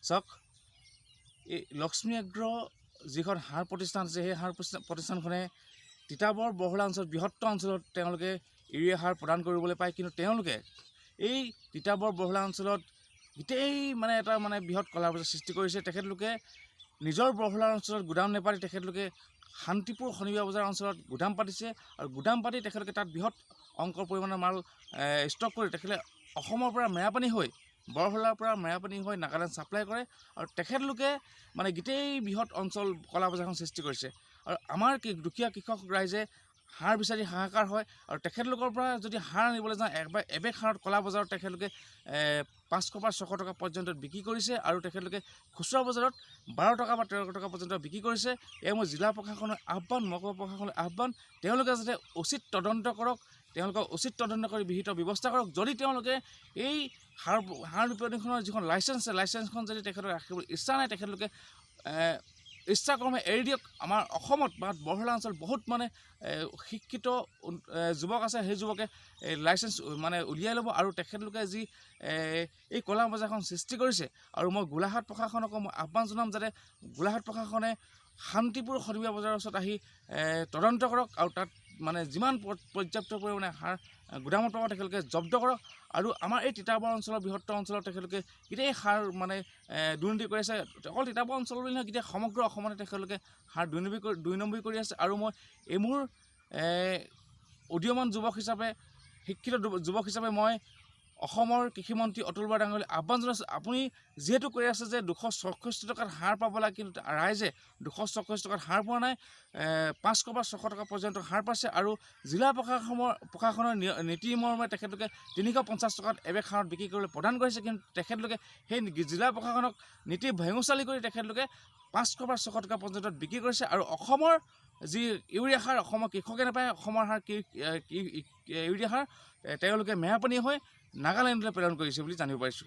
চাওক, এই লক্ষ্মী এগ্ৰ যিখন সাৰ প্ৰতিষ্ঠান আছে, সেই সাৰ প্ৰতিষ্ঠানখনে তিতাবৰ বহলা অঞ্চলত বৃহত্তৰ অঞ্চলত তেওঁলোকে ইউৰিয়া সাৰ প্ৰদান কৰিবলৈ পায়। কিন্তু তেওঁলোকে এই তিতাবৰ বহলা অঞ্চলত গোটেই এটা বৃহৎ কলা বজাৰ সৃষ্টি কৰিছে। তেখেতলোকে নিজৰ বহলা অঞ্চলত গুদাম নেপাতি তেখেতলোকে শান্তিপুৰ শনিবাৰ বজাৰ অঞ্চলত গুদাম পাতিছে আৰু গুদাম পাতি তেখেতলোকে তাত বৃহৎ অংকৰ পৰিমাণৰ মাল ষ্টক কৰি তেখেতে অসমৰ পৰা মেৰাপানী হৈ বৰহলাৰ পৰা মেৰাপানী হৈ নাগালেণ্ড ছাপ্লাই কৰে আৰু তেখেতলোকে গোটেই বৃহৎ অঞ্চল কলা বজাৰখন সৃষ্টি কৰিছে। আৰু আমাৰ দুখীয়া কৃষক ৰাইজে সাৰ বিচাৰি হাহাকাৰ হয় আৰু তেখেতলোকৰ পৰা যদি সাৰ আনিবলৈ যাওঁ এবেগ সাৰত কলা বজাৰত তেখেতলোকে 500 পৰা 600 টকা পৰ্যন্ত বিক্ৰী কৰিছে আৰু তেখেতলোকে খুচুৰা বজাৰত 12 টকা বা 13 টকা পৰ্যন্ত বিক্ৰী কৰিছে। এয়া মই জিলা প্ৰশাসনৰ আহ্বান, মহকুমা প্ৰশাসনৰ আহ্বান, তেওঁলোকে যাতে উচিত তদন্ত কৰক, তেওঁলোকক উচিত তদন্ত কৰি বিহিত ব্যৱস্থা কৰক। যদি তেওঁলোকে এই সাৰ বিপণীখনৰ যিখন লাইচেঞ্চ আছে, লাইচেঞ্চখন যদি তেখেতলোকে ৰাখিবলৈ ইচ্ছা নাই, তেখেতলোকে ইচ্ছাক্ৰমে এৰি দিয়ক। আমাৰ অসমত বা বৰহলা অঞ্চলত বহুত শিক্ষিত যুৱক আছে, সেই যুৱকে লাইচেঞ্চ উলিয়াই ল'ব আৰু তেখেতলোকে যি এই কলা বজাৰখন সৃষ্টি কৰিছে। আৰু মই গোলাঘাট প্ৰশাসনকো মই আহ্বান জনাম যাতে গোলাঘাট প্ৰশাসনে শান্তিপুৰ শনিবাৰ বজাৰৰ ওচৰত আহি তদন্ত কৰক আৰু তাত যিমান পৰ্যাপ্ত পৰিমাণে সাৰ গুদামত পাব তেখেতলোকে জব্দ কৰক। আৰু আমাৰ এই তিতাবৰ অঞ্চলৰ বৃহত্তৰ অঞ্চলত তেখেতলোকে গোটেই সাৰ দুৰ্নীতি কৰি আছে। অকল তিতাবৰ অঞ্চল বুলি নহয়, গোটেই সমগ্ৰ অসমতে তেখেতলোকে সাৰ দুই নম্বৰী কৰি আছে। আৰু মই মোৰ উদীয়মান যুৱক হিচাপে, শিক্ষিত যুৱক হিচাপে মই অসমৰ কৃষিমন্ত্ৰী অতুল বৰা ডাঙৰীয়ালৈ আহ্বান জনাইছোঁ, আপুনি যিহেতু কৈ আছে যে 264 টকাত সাৰ পাব লাগে, কিন্তু ৰাইজে 264 টকাত সাৰ পোৱা নাই, 500 বা 600 টকা পৰ্যন্ত সাৰ পাইছে। আৰু জিলা প্ৰশাসনৰ নীতি মৰ্মে তেখেতলোকে 350 টকাত এবেগ সাৰত বিক্ৰী কৰিবলৈ প্ৰদান কৰিছে। কিন্তু তেখেতলোকে সেই জিলা প্ৰশাসনক নীতি ভেঙুচালি কৰি তেখেতলোকে 500 বা 600 টকা পৰ্যন্ত বিক্ৰী কৰিছে। আৰু অসমৰ যি ইউৰিয়া সাৰ অসমৰ কৃষকে নাপায়, অসমৰ সাৰ ইউৰিয়া সাৰ তেওঁলোকে মেৰাপানী হৈ নাগালেণ্ডলৈ প্ৰেৰণ কৰিছে বুলি জানিব পাৰিছোঁ।